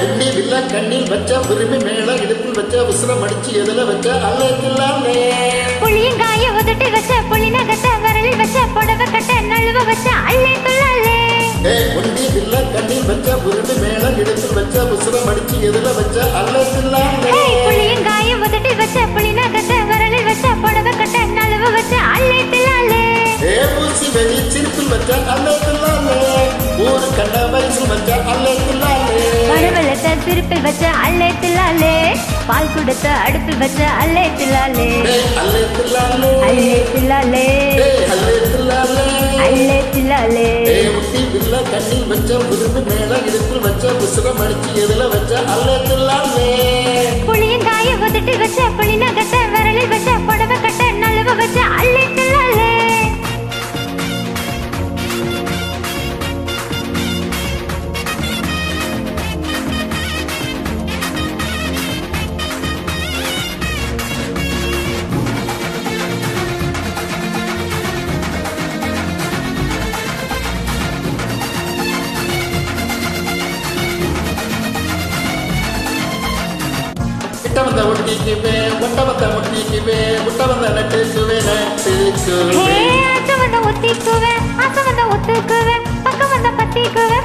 உண்டி வில்ல கண்ணில் வச்ச உரிமை மேல இடுப்பில் வச்ச உசுரம் அடிச்சு எதுல வச்ச அல்லே புளியங்காய உதட்டி வச்ச புளி நகத்த வரலில் வச்ச புடவை கட்ட நழுவ வச்ச அல்லே துள்ளாலே உண்டி வில்ல கண்ணில் வச்ச உரிமை மேல இடுப்பில் வச்ச உசுரம் அடிச்சு எதுல வச்ச அல்லே புளியங்காய உதட்டி வச்ச புளி நகத்த வரலில் வச்ச புடவை கட்ட நழுவ வச்ச அல்லே துள்ளாலே ஊசி வெளி சிரிப்பில் வச்ச அல்லே ஊரு கண்ட வயசில் வச்ச அல்லே மரவளத்த திருப்பில் வச்ச அல்லே தில்லாலே பால் கொடுத்த அடுப்பில் வச்ச அல்லே தில்லாலே அல்லே தில்லாலே அல்லே தில்லாலே உத்தி வில்ல கண்ணில் வச்ச உருது மேல இடுப்பில் வச்ச உசுரம் அடிச்சு எதுல வச்ச அல்லே தில்லாலே புளியங்காய உதட்டி வச்ச புளி நகத்த வரலில் வச்ச புடவை கட்ட நழுவ வச்ச அல்லே தில்லாலே வந்த ஒட்டிக்குவே ஒட்ட வந்த முட்டிக்குவே முட்ட வந்த நட்டுக்குவே ஆசை வந்த ஒத்திக்குவே ஆசை வந்த ஒத்துக்குவே பக்கம் வந்த பத்திக்குவே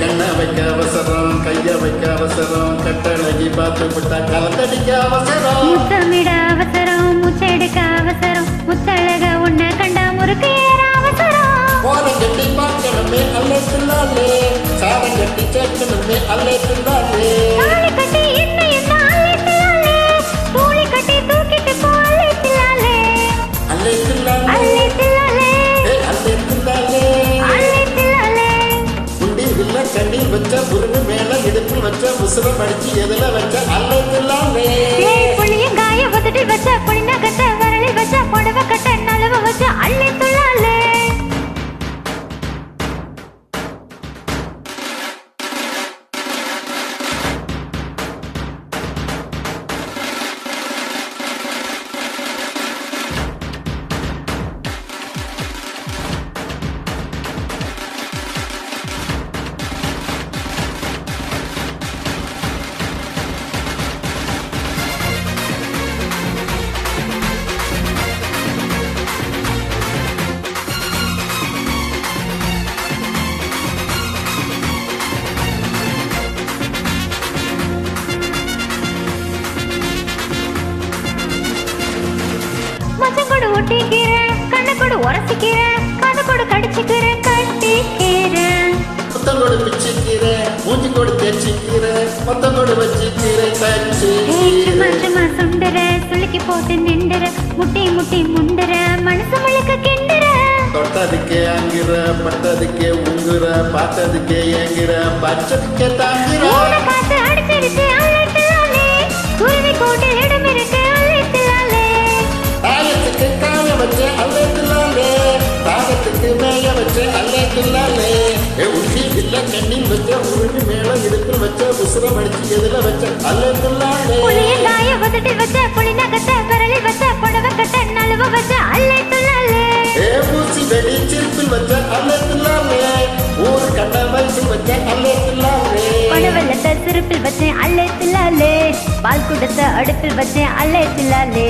கண்ண வைக்க அவசரம் கைய வைக்க அவசரம் கட்டழகி பார்த்து விட்டா கலந்தடிக்க அவசரம் முத்தமிட அவசரம் முச்செடுக்க அவசரம் முத்தழக உன்னை கண்ட முறுக்கு ஏற அவசரம் போரம் கட்டி பார்க்கணுமே அல்லே தில்லாலே சாரம் கட்டி சேர்க்கணுமே அல்லே தில்லாலே தாலி கட்டி என்ன என்ன அல்லே தில்லாலே தூளி கட்டி தூக்கிட்டு போ அல்லே தில்லாலே அல்லே தில்லாலே அல்லே தில்லாலே அல்லே தில்லாலே அல்லே தில்லாலே உண்டி வில்ல கண்ணில் வச்ச உருது மேல இடுப்பில் வச்ச உசுரம் அடிச்சு எதுல வச்ச அல்லே தில்லாலே புளியங்காய உதட்டி வச்ச புளி நகத்த வரலில் வச்ச புடவை கட்ட நழுவ வச்ச அல்லே தில்லாலே மச்சங்கொடு ஒட்டிக்கிறேன் கண்ணக்கொடு உரசிக்கிறேன் கண்ணக்கொடு கடிச்சுக்கிறேன் கட்டிக்கிறேன் புத்தங்கோடு பிச்சுக்கிறேன் மூஞ்சிக்கோடு தேய்ச்சிக்கிறேன் மொத்தங்கோடு வச்சுக்கிறேன் சும்மா சுண்டுற சுளுக்கி போட்டு நின்றுற முட்டி முட்டி முண்டுற மனசு முழுக்க கிண்டுற தொட்டதுக்கே அங்குற பட்டதுக்கே உங்குற பார்த்ததுக்கே ஏங்குற பச்சதுக்கே தாங்குற காத்து அடிச்சிருச்சு அல்லே தில்லாலே குருவி கூட்டில் இடம் இருக்கு அல்லே தில்லாலே தாயத்துக்கு காய வச்ச அல்லே தில்லாலே தாகத்துக்கு மேய வச்ச அல்லே தில்லாலே உண்டி வில்ல கண்ணில் வச்ச உருவி மேல இடுப்பில் வச்ச உசுரம் அடிச்சு எதுல வச்ச அல்லே தில்லாலே புளியங்காய உதட்டி வச்ச புளி நகத்த வரலில் வச்ச புடவை கட்ட நழுவ வச்ச அல்லே தில்லாலே ஊசி வெடி சிரிப்பில் வச்ச அல்லே தில்லாலே ஊரு கண்ட வயசில் வச்ச அல்லே தில்லாலே படவெல்லத்த சிரிப்பில் வச்சேன் அல்லே தில்லாலே பால் கொடுத்த அடுப்பில் வச்சேன் அல்லே தில்லாலே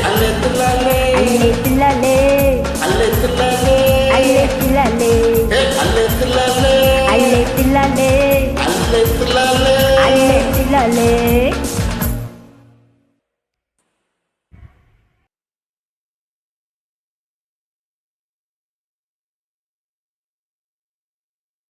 அல்லே தில்லாலே அல்லே தில்லாலே அல்லே தில்லாலே அல்லே தில்லாலே அல்லே தில்லாலே அல்லே தில்லாலே அல்லே தில்லாலே அல்லே தில்லாலே